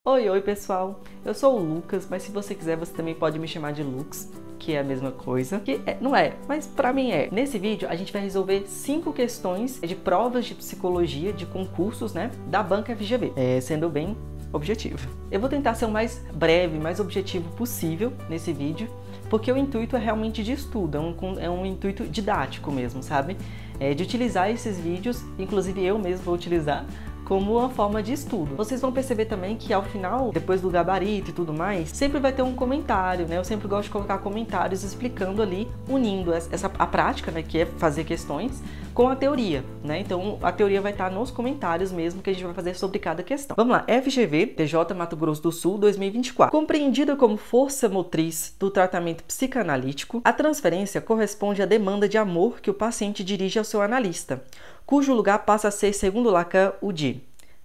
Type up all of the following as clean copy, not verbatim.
Oi, pessoal! Eu sou o Lucas, mas se você quiser você também pode me chamar de Lux, que é a mesma coisa. Não é, mas pra mim é. Nesse vídeo a gente vai resolver 5 questões de provas de psicologia, de concursos, né, da banca FGV, sendo bem objetivo. Eu vou tentar ser o mais breve, mais objetivo possível nesse vídeo, porque o intuito é realmente de estudo, é um intuito didático mesmo, sabe? De utilizar esses vídeos, inclusive eu mesmo vou utilizar, como uma forma de estudo. Vocês vão perceber também que ao final, depois do gabarito e tudo mais, sempre vai ter um comentário, né? Eu sempre gosto de colocar comentários explicando ali, unindo a prática, né, que é fazer questões, com a teoria, né? Então a teoria vai estar nos comentários mesmo que a gente vai fazer sobre cada questão. Vamos lá, FGV, TJ Mato Grosso do Sul, 2024. Compreendida como força motriz do tratamento psicanalítico, a transferência corresponde à demanda de amor que o paciente dirige ao seu analista, cujo lugar passa a ser, segundo Lacan, o de: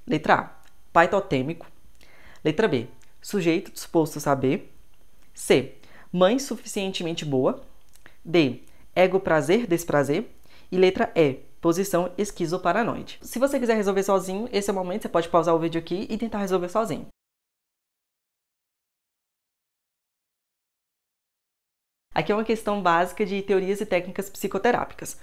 letra A, pai totêmico; letra B, sujeito disposto a saber; C, mãe suficientemente boa; D, ego prazer, desprazer; e letra E, posição esquizoparanoide. Se você quiser resolver sozinho, esse é o momento, você pode pausar o vídeo aqui e tentar resolver sozinho. Aqui é uma questão básica de teorias e técnicas psicoterápicas.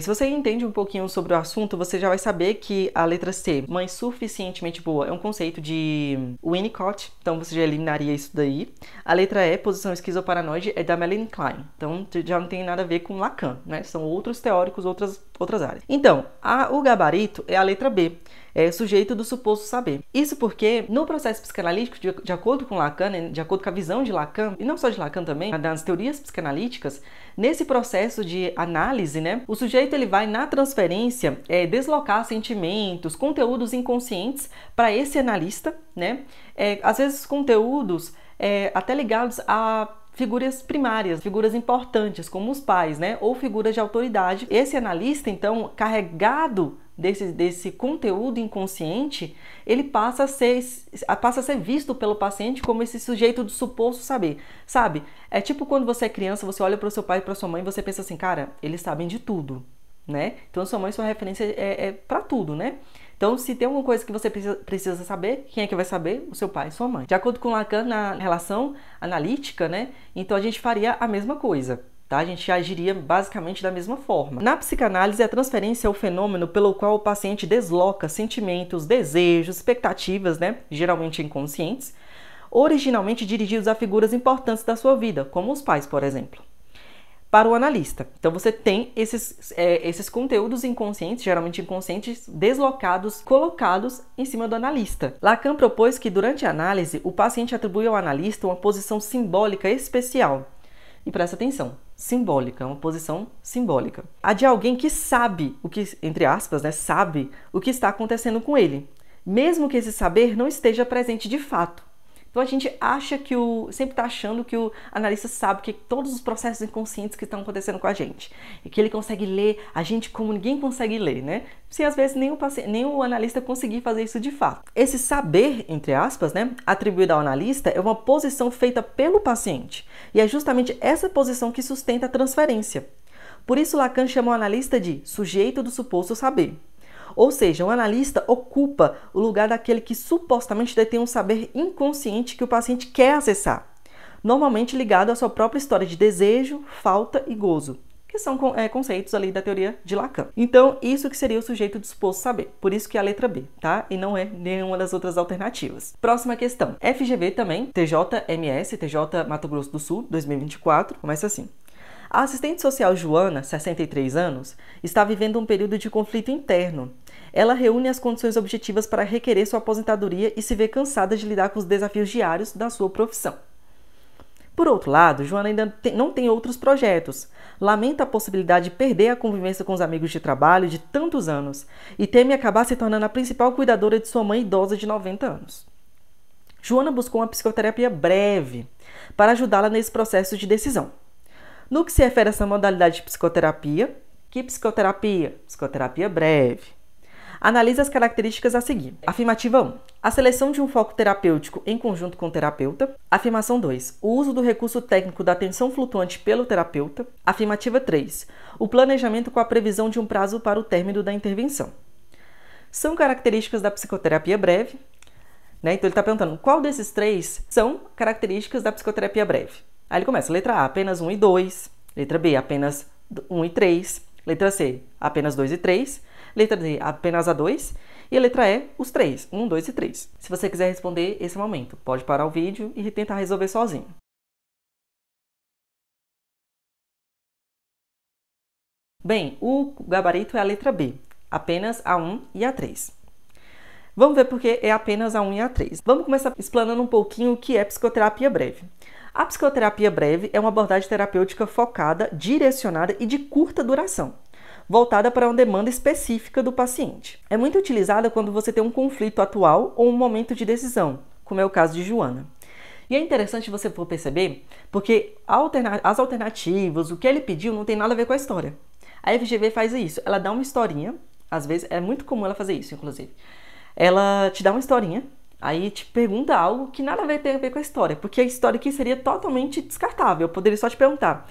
Se você entende um pouquinho sobre o assunto, você já vai saber que a letra C, mãe suficientemente boa, é um conceito de Winnicott, então você já eliminaria isso daí. A letra E, posição esquizoparanoide, é da Melanie Klein, então já não tem nada a ver com Lacan, né? São outros teóricos, outras áreas. Então, o gabarito é a letra B, sujeito do suposto saber. Isso porque no processo psicanalítico, de acordo com Lacan, né, de acordo com a visão de Lacan, e não só de Lacan também, das teorias psicanalíticas, nesse processo de análise, né, o sujeito ele vai na transferência deslocar sentimentos, conteúdos inconscientes para esse analista, né? Às vezes conteúdos até ligados a figuras primárias, figuras importantes, como os pais, né? Ou figuras de autoridade. Esse analista, então, carregado desse conteúdo inconsciente, ele passa a ser visto pelo paciente como esse sujeito do suposto saber, sabe? É tipo quando você é criança, você olha para o seu pai e para sua mãe e você pensa assim, cara, eles sabem de tudo, né? Então, sua mãe, sua referência é para tudo, né? Então, se tem alguma coisa que você precisa saber, quem é que vai saber? O seu pai e sua mãe. De acordo com Lacan, na relação analítica, né? Então, a gente faria a mesma coisa, tá? A gente agiria basicamente da mesma forma. Na psicanálise, a transferência é o fenômeno pelo qual o paciente desloca sentimentos, desejos, expectativas, né? Geralmente inconscientes, originalmente dirigidos a figuras importantes da sua vida, como os pais, por exemplo, para o analista. Então você tem esses conteúdos inconscientes, geralmente inconscientes, deslocados, colocados em cima do analista. Lacan propôs que durante a análise o paciente atribui ao analista uma posição simbólica especial. E presta atenção, simbólica, uma posição simbólica. A de alguém que sabe o que, entre aspas, né, sabe o que está acontecendo com ele, mesmo que esse saber não esteja presente de fato. Então a gente acha que sempre está achando que o analista sabe que todos os processos inconscientes que estão acontecendo com a gente, e que ele consegue ler a gente como ninguém consegue ler, né? Se às vezes nem o analista conseguir fazer isso de fato. Esse saber, entre aspas, né, atribuído ao analista é uma posição feita pelo paciente, e é justamente essa posição que sustenta a transferência. Por isso Lacan chama o analista de sujeito do suposto saber. Ou seja, o analista ocupa o lugar daquele que supostamente detém um saber inconsciente que o paciente quer acessar, normalmente ligado à sua própria história de desejo, falta e gozo, que são conceitos ali da teoria de Lacan. Então, isso que seria o sujeito do suposto saber. Por isso que é a letra B, tá? E não é nenhuma das outras alternativas. Próxima questão. FGV também, TJMS, TJ Mato Grosso do Sul, 2024, começa assim. A assistente social Joana, 63 anos, está vivendo um período de conflito interno. Ela reúne as condições objetivas para requerer sua aposentadoria e se vê cansada de lidar com os desafios diários da sua profissão. Por outro lado, Joana ainda não tem outros projetos. Lamenta a possibilidade de perder a convivência com os amigos de trabalho de tantos anos e teme acabar se tornando a principal cuidadora de sua mãe idosa de 90 anos. Joana buscou uma psicoterapia breve para ajudá-la nesse processo de decisão. No que se refere a essa modalidade de psicoterapia, que psicoterapia? Psicoterapia breve. Analisa as características a seguir. Afirmativa 1. A seleção de um foco terapêutico em conjunto com o terapeuta. Afirmação 2. O uso do recurso técnico da atenção flutuante pelo terapeuta. Afirmativa 3. O planejamento com a previsão de um prazo para o término da intervenção. São características da psicoterapia breve. né? Então ele está perguntando qual desses três são características da psicoterapia breve. Aí ele começa, letra A, apenas 1 e 2, letra B, apenas 1 e 3, letra C, apenas 2 e 3, letra D, apenas a 2, e a letra E, os 3, 1, 2 e 3. Se você quiser responder, esse é o momento. Pode parar o vídeo e tentar resolver sozinho. Bem, o gabarito é a letra B, apenas a 1 e a 3. Vamos ver por que é apenas a 1 e a 3. Vamos começar explanando um pouquinho o que é psicoterapia breve. A psicoterapia breve é uma abordagem terapêutica focada, direcionada e de curta duração, voltada para uma demanda específica do paciente. É muito utilizada quando você tem um conflito atual ou um momento de decisão, como é o caso de Joana. E é interessante você for perceber, porque as alternativas, o que ele pediu, não tem nada a ver com a história. A FGV faz isso, ela dá uma historinha, às vezes é muito comum ela fazer isso, inclusive. Ela te dá uma historinha, aí te pergunta algo que nada tem a ver com a história, porque a história aqui seria totalmente descartável. Eu poderia só te perguntar,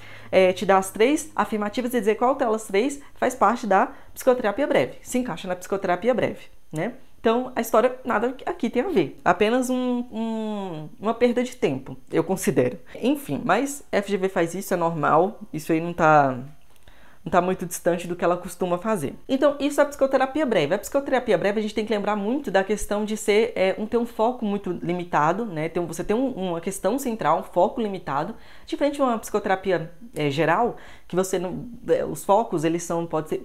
te dar as 3 afirmativas e dizer qual delas 3 faz parte da psicoterapia breve, se encaixa na psicoterapia breve, né? Então, a história nada aqui tem a ver, apenas uma perda de tempo, eu considero. Enfim, mas FGV faz isso, é normal, isso aí não tá muito distante do que ela costuma fazer. Então, isso é a psicoterapia breve. A psicoterapia breve, a gente tem que lembrar muito da questão de ter um foco muito limitado, né? Você tem uma questão central, um foco limitado, diferente de uma psicoterapia geral, que você não, os focos eles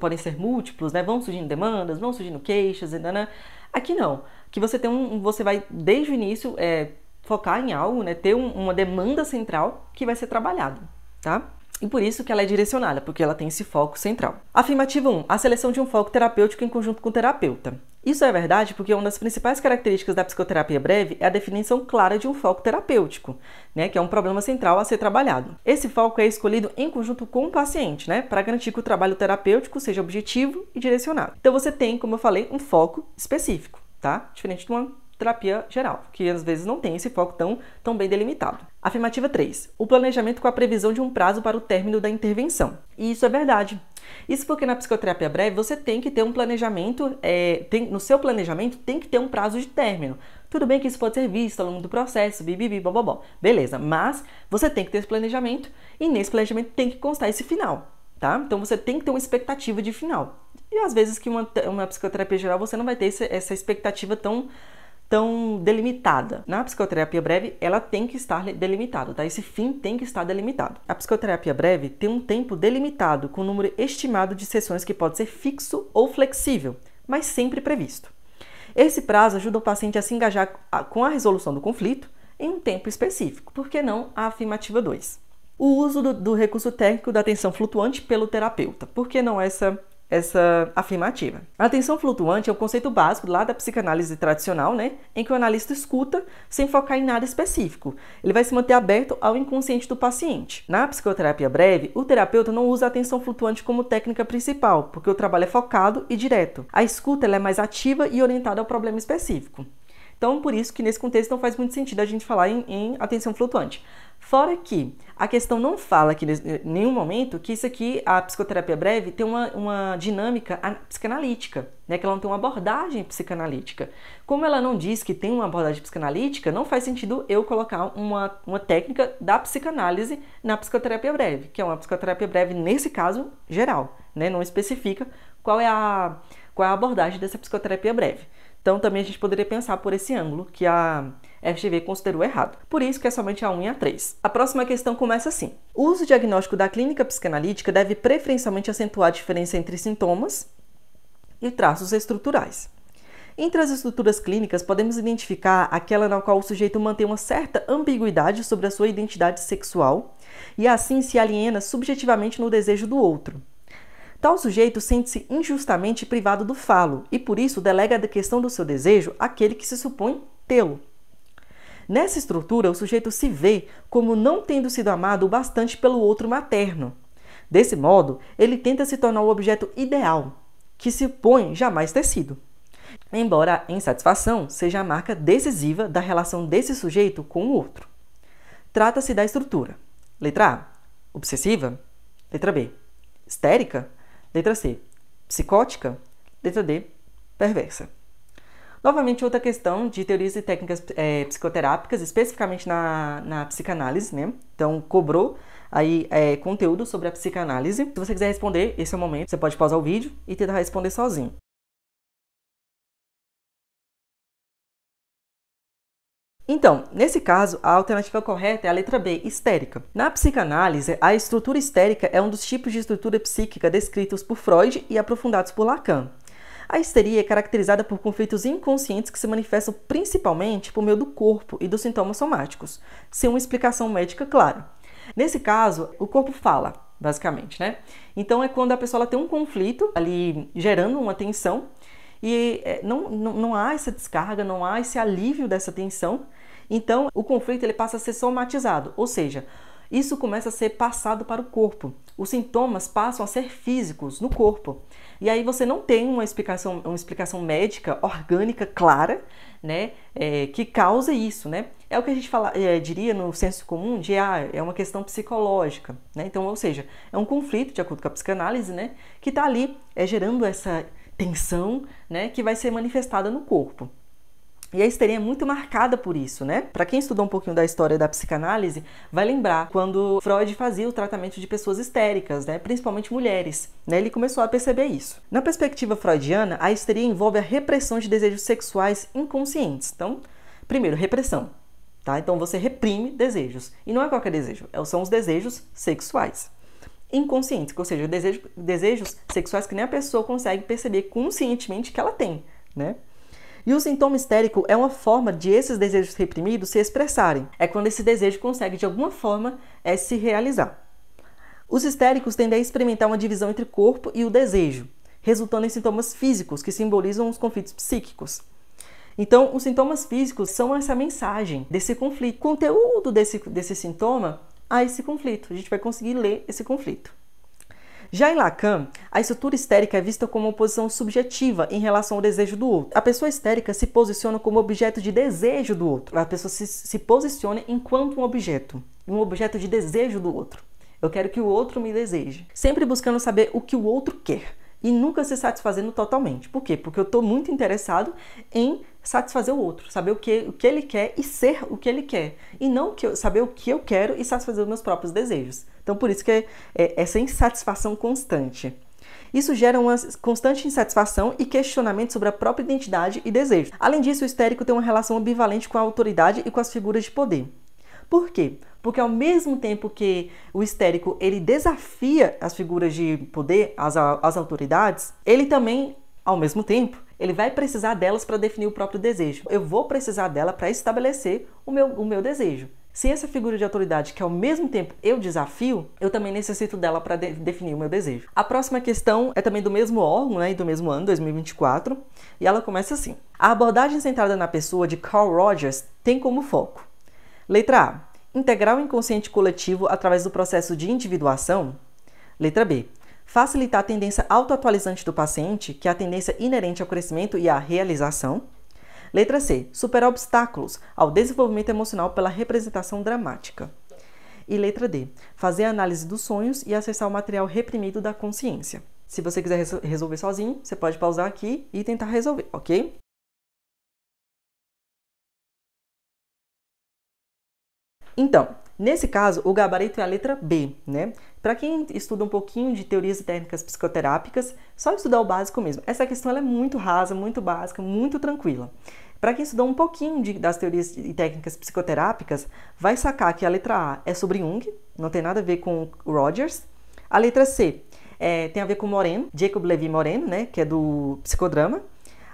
podem ser múltiplos, né? Vão surgindo demandas, vão surgindo queixas, né? Aqui não. Que você vai desde o início focar em algo, né? Ter uma demanda central que vai ser trabalhado, tá? E por isso que ela é direcionada, porque ela tem esse foco central. Afirmativa 1. A seleção de um foco terapêutico em conjunto com o terapeuta. Isso é verdade porque uma das principais características da psicoterapia breve é a definição clara de um foco terapêutico, né, que é um problema central a ser trabalhado. Esse foco é escolhido em conjunto com o paciente, né, para garantir que o trabalho terapêutico seja objetivo e direcionado. Então você tem, como eu falei, um foco específico, tá? Diferente de uma terapia geral, que às vezes não tem esse foco tão bem delimitado. Afirmativa 3. O planejamento com a previsão de um prazo para o término da intervenção. E isso é verdade. Isso porque na psicoterapia breve você tem que ter um planejamento, no seu planejamento tem que ter um prazo de término. Tudo bem que isso pode ser visto ao longo do processo, bobobó. Beleza, mas você tem que ter esse planejamento e nesse planejamento tem que constar esse final, tá? Então você tem que ter uma expectativa de final. E às vezes que uma psicoterapia geral você não vai ter essa expectativa tão delimitada. Na psicoterapia breve, ela tem que estar delimitada, tá? Esse fim tem que estar delimitado. A psicoterapia breve tem um tempo delimitado, com um número estimado de sessões que pode ser fixo ou flexível, mas sempre previsto. Esse prazo ajuda o paciente a se engajar com a resolução do conflito em um tempo específico. Por que não a afirmativa 2? O uso do recurso técnico da atenção flutuante pelo terapeuta. Por que não essa afirmativa? A atenção flutuante é um conceito básico lá da psicanálise tradicional, né, em que o analista escuta sem focar em nada específico. Ele vai se manter aberto ao inconsciente do paciente. Na psicoterapia breve, o terapeuta não usa a atenção flutuante como técnica principal, porque o trabalho é focado e direto. A escuta ela é mais ativa e orientada ao problema específico. Então, por isso que nesse contexto não faz muito sentido a gente falar em atenção flutuante. Fora que a questão não fala aqui em nenhum momento que isso aqui, a psicoterapia breve, tem uma dinâmica psicanalítica, né? Que ela não tem uma abordagem psicanalítica. Como ela não diz que tem uma abordagem psicanalítica, não faz sentido eu colocar uma técnica da psicanálise na psicoterapia breve, que é uma psicoterapia breve, nesse caso, geral, né? Não especifica qual é a abordagem dessa psicoterapia breve. Então, também a gente poderia pensar por esse ângulo que a FGV considerou errado. Por isso que é somente a 1 e a 3. A próxima questão começa assim. O uso diagnóstico da clínica psicanalítica deve preferencialmente acentuar a diferença entre sintomas e traços estruturais. Entre as estruturas clínicas, podemos identificar aquela na qual o sujeito mantém uma certa ambiguidade sobre a sua identidade sexual e assim se aliena subjetivamente no desejo do outro. Tal sujeito sente-se injustamente privado do falo e, por isso, delega a questão do seu desejo àquele que se supõe tê-lo. Nessa estrutura, o sujeito se vê como não tendo sido amado o bastante pelo outro materno. Desse modo, ele tenta se tornar o objeto ideal, que se supõe jamais ter sido. Embora a insatisfação seja a marca decisiva da relação desse sujeito com o outro. Trata-se da estrutura. Letra A, obsessiva. Letra B, histérica. Letra C, psicótica. Letra D, perversa. Novamente, outra questão de teorias e técnicas psicoterápicas, especificamente na psicanálise, né? Então, cobrou aí conteúdo sobre a psicanálise. Se você quiser responder, esse é o momento. Você pode pausar o vídeo e tentar responder sozinho. Então, nesse caso, a alternativa correta é a letra B, histérica. Na psicanálise, a estrutura histérica é um dos tipos de estrutura psíquica descritos por Freud e aprofundados por Lacan. A histeria é caracterizada por conflitos inconscientes que se manifestam principalmente por meio do corpo e dos sintomas somáticos, sem uma explicação médica clara. Nesse caso, o corpo fala, basicamente, né? Então é quando a pessoa ela tem um conflito ali gerando uma tensão e não há essa descarga, não há esse alívio dessa tensão. Então o conflito ele passa a ser somatizado, ou seja, isso começa a ser passado para o corpo. Os sintomas passam a ser físicos no corpo. E aí você não tem uma explicação médica, orgânica, clara, né, que causa isso, né? É o que a gente diria no senso comum de é uma questão psicológica, né? Então, ou seja, é um conflito, de acordo com a psicanálise, né, que está ali gerando essa tensão, né, que vai ser manifestada no corpo. E a histeria é muito marcada por isso, né? Para quem estudou um pouquinho da história da psicanálise, vai lembrar quando Freud fazia o tratamento de pessoas histéricas, né? Principalmente mulheres, né? Ele começou a perceber isso. Na perspectiva freudiana, a histeria envolve a repressão de desejos sexuais inconscientes. Então, primeiro, repressão, tá? Então você reprime desejos. E não é qualquer desejo, são os desejos sexuais inconscientes, ou seja, desejos sexuais que nem a pessoa consegue perceber conscientemente que ela tem, né? E o sintoma histérico é uma forma de esses desejos reprimidos se expressarem. É quando esse desejo consegue, de alguma forma, se realizar. Os histéricos tendem a experimentar uma divisão entre o corpo e o desejo, resultando em sintomas físicos que simbolizam os conflitos psíquicos. Então, os sintomas físicos são essa mensagem desse conflito. O conteúdo desse sintoma há esse conflito. A gente vai conseguir ler esse conflito. Já em Lacan, a estrutura histérica é vista como uma posição subjetiva em relação ao desejo do outro. A pessoa histérica se posiciona como objeto de desejo do outro. A pessoa se posiciona enquanto um objeto de desejo do outro. Eu quero que o outro me deseje. Sempre buscando saber o que o outro quer e nunca se satisfazendo totalmente. Por quê? Porque eu estou muito interessado em satisfazer o outro, saber o que ele quer e ser o que ele quer. E não saber o que eu quero e satisfazer os meus próprios desejos. Então, por isso que é essa insatisfação constante. Isso gera uma constante insatisfação e questionamento sobre a própria identidade e desejo. Além disso, o histérico tem uma relação ambivalente com a autoridade e com as figuras de poder. Por quê? Porque ao mesmo tempo que o histérico ele desafia as figuras de poder, as autoridades, ele também, ao mesmo tempo, ele vai precisar delas para definir o próprio desejo. Eu vou precisar dela para estabelecer o meu desejo. Se essa figura de autoridade que ao mesmo tempo eu desafio, eu também necessito dela para definir o meu desejo. A próxima questão é também do mesmo órgão, né, e do mesmo ano, 2024, e ela começa assim. A abordagem centrada na pessoa de Carl Rogers tem como foco: letra A, integrar o inconsciente coletivo através do processo de individuação. Letra B, facilitar a tendência autoatualizante do paciente, que é a tendência inerente ao crescimento e à realização. Letra C, superar obstáculos ao desenvolvimento emocional pela representação dramática. E letra D, fazer a análise dos sonhos e acessar o material reprimido da consciência. Se você quiser resolver sozinho, você pode pausar aqui e tentar resolver, ok? Então, nesse caso, o gabarito é a letra B, né? Para quem estuda um pouquinho de teorias e técnicas psicoterápicas, só estudar o básico mesmo. Essa questão ela é muito rasa, muito básica, muito tranquila. Para quem estudou um pouquinho das teorias e técnicas psicoterápicas, vai sacar que a letra A é sobre Jung, não tem nada a ver com Rogers. A letra C tem a ver com Moreno, Jacob Levy Moreno, né, que é do psicodrama.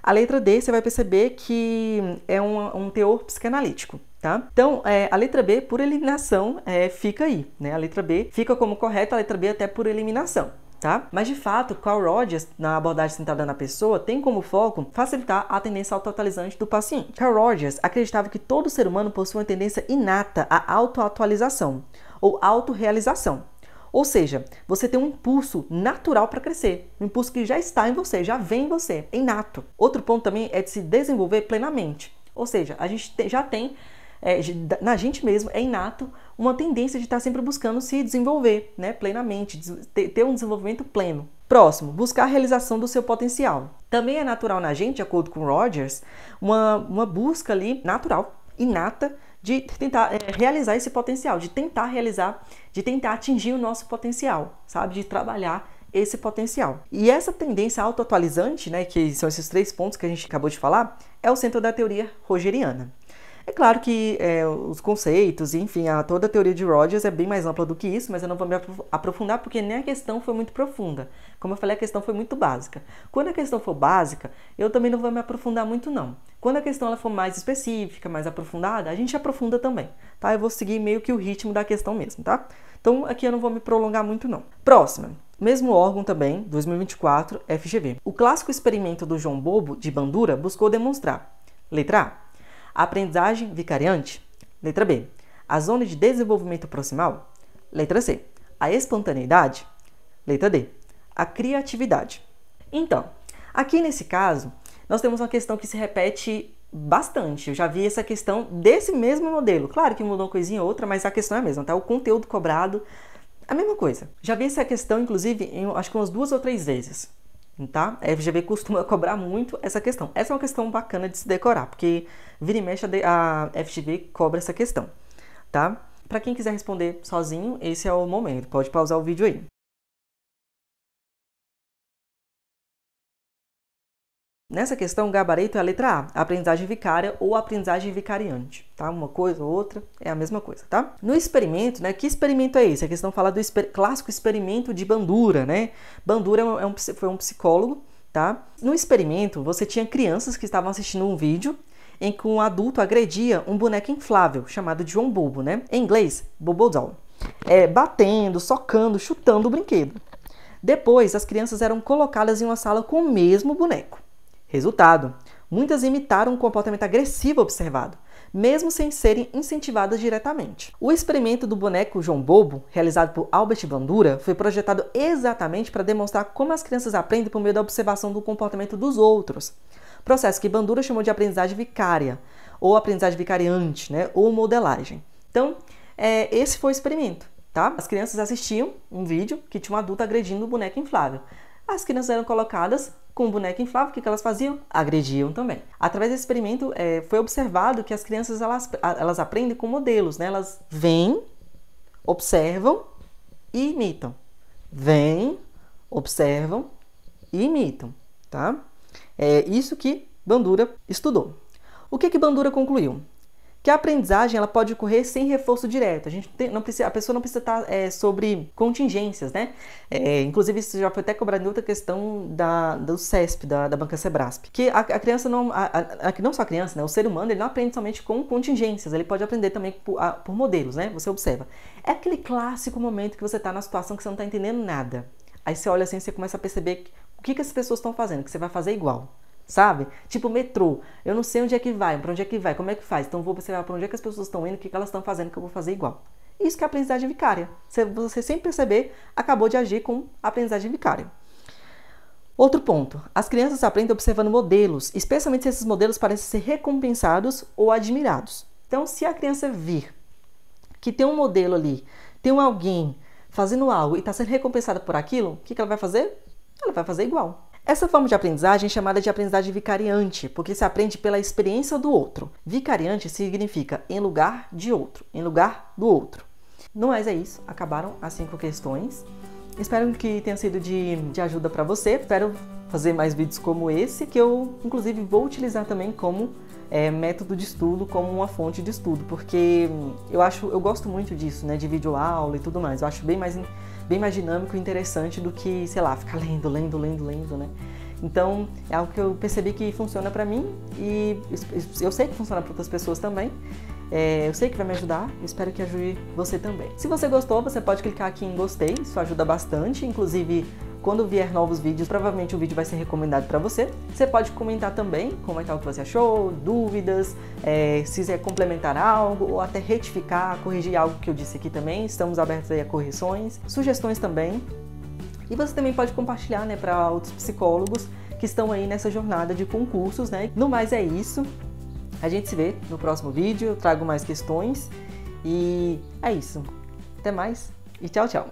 A letra D, você vai perceber que é um teor psicanalítico, tá? Então, a letra B, por eliminação, fica aí, né? A letra B fica como correta, a letra B até por eliminação, tá? Mas, de fato, Carl Rogers, na abordagem centrada na pessoa, tem como foco facilitar a tendência autoatualizante do paciente. Carl Rogers acreditava que todo ser humano possui uma tendência inata à autoatualização ou autorrealização. Ou seja, você tem um impulso natural para crescer, um impulso que já está em você, já vem em você, é inato. Outro ponto também é de se desenvolver plenamente. Ou seja, a gente já tem, na gente mesmo, é inato uma tendência de estar sempre buscando se desenvolver, né, plenamente, ter um desenvolvimento pleno. Próximo, buscar a realização do seu potencial. Também é natural na gente, de acordo com Rogers, uma busca ali natural, inata, de tentar realizar esse potencial, de tentar realizar, de tentar atingir o nosso potencial, sabe? De trabalhar esse potencial. E essa tendência autoatualizante, né, que são esses 3 pontos que a gente acabou de falar, é o centro da teoria rogeriana. É claro que os conceitos, enfim, toda a teoria de Rogers é bem mais ampla do que isso, mas eu não vou me aprofundar porque nem a questão foi muito profunda. Como eu falei, a questão foi muito básica. Quando a questão for básica, eu também não vou me aprofundar muito não. Quando a questão ela for mais específica, mais aprofundada, a gente aprofunda também, tá? Eu vou seguir meio que o ritmo da questão mesmo, tá? Então aqui eu não vou me prolongar muito não. Próxima. Mesmo órgão também, 2024, FGV. O clássico experimento do João Bobo, de Bandura, buscou demonstrar. Letra A. A aprendizagem vicariante. Letra B. A zona de desenvolvimento proximal. Letra C. A espontaneidade. Letra D. A criatividade. Então, aqui nesse caso, nós temos uma questão que se repete bastante. Eu já vi essa questão desse mesmo modelo. Claro que mudou uma coisinha ou outra, mas a questão é a mesma, tá? O conteúdo cobrado, a mesma coisa. Já vi essa questão, inclusive, acho que umas 2 ou 3 vezes. Tá? A FGV costuma cobrar muito essa questão. Essa é uma questão bacana de se decorar, porque vira e mexe a FGV cobra essa questão, tá? Para quem quiser responder sozinho, esse é o momento. Pode pausar o vídeo aí. Nessa questão, o gabarito é a letra A, a aprendizagem vicária ou aprendizagem vicariante, tá? Uma coisa ou outra é a mesma coisa, tá? No experimento, né? Que experimento é esse? A questão fala do clássico experimento de Bandura, né? Bandura foi um psicólogo, tá? No experimento, você tinha crianças que estavam assistindo um vídeo em que um adulto agredia um boneco inflável, chamado de João Bobo, né? Em inglês, Bobo Doll. Batendo, socando, chutando o brinquedo. Depois, as crianças eram colocadas em uma sala com o mesmo boneco. Resultado, muitas imitaram o comportamento agressivo observado, mesmo sem serem incentivadas diretamente. O experimento do boneco João Bobo, realizado por Albert Bandura, foi projetado exatamente para demonstrar como as crianças aprendem por meio da observação do comportamento dos outros. Processo que Bandura chamou de aprendizagem vicária, ou aprendizagem vicariante, né, ou modelagem. Então, esse foi o experimento, tá? As crianças assistiam um vídeo que tinha um adulto agredindo o boneco inflável. As crianças eram colocadas com o boneco inflável, o que elas faziam? Agrediam também. Através desse experimento, foi observado que as crianças elas aprendem com modelos, né? Elas veem, observam e imitam. Veem, observam e imitam, tá? É isso que Bandura estudou. O que Bandura concluiu? Que a aprendizagem ela pode ocorrer sem reforço direto. A pessoa não precisa estar sobre contingências, né? Inclusive, isso já foi até cobrado em outra questão do CESP, da Banca Sebrasp. Que a criança não só a criança, né? O ser humano ele não aprende somente com contingências, ele pode aprender também por modelos, né? Você observa. É aquele clássico momento que você está na situação que você não está entendendo nada. Aí você olha assim e você começa a perceber o que as pessoas estão fazendo, que você vai fazer igual. Sabe? Tipo metrô. Eu não sei onde é que vai, para onde é que vai, como é que faz. Então vou observar para onde é que as pessoas estão indo, o que elas estão fazendo, que eu vou fazer igual. Isso que é a aprendizagem vicária. Você sem perceber, acabou de agir com a aprendizagem vicária. Outro ponto. As crianças aprendem observando modelos, especialmente se esses modelos parecem ser recompensados ou admirados. Então, se a criança vir que tem um modelo ali, tem alguém fazendo algo e está sendo recompensada por aquilo, o que ela vai fazer? Ela vai fazer igual. Essa forma de aprendizagem é chamada de aprendizagem vicariante, porque se aprende pela experiência do outro. Vicariante significa em lugar de outro, em lugar do outro. No mais é isso, acabaram as 5 questões. Espero que tenha sido de ajuda para você. Espero fazer mais vídeos como esse, que eu inclusive vou utilizar também como método de estudo, como uma fonte de estudo, porque eu gosto muito disso, né, de videoaula e tudo mais. Eu acho bem mais dinâmico e interessante do que, sei lá, ficar lendo, né? Então, é algo que eu percebi que funciona pra mim e eu sei que funciona para outras pessoas também. Eu sei que vai me ajudar, espero que ajude você também. Se você gostou, você pode clicar aqui em gostei, isso ajuda bastante. Inclusive, quando vier novos vídeos, provavelmente o vídeo vai ser recomendado para você. Você pode comentar também, comentar o que você achou, dúvidas, se quiser complementar algo ou até retificar, corrigir algo que eu disse aqui também. Estamos abertos aí a correções, sugestões também. E você também pode compartilhar, né, para outros psicólogos que estão aí nessa jornada de concursos, né? No mais é isso. A gente se vê no próximo vídeo, eu trago mais questões e é isso. Até mais e tchau, tchau!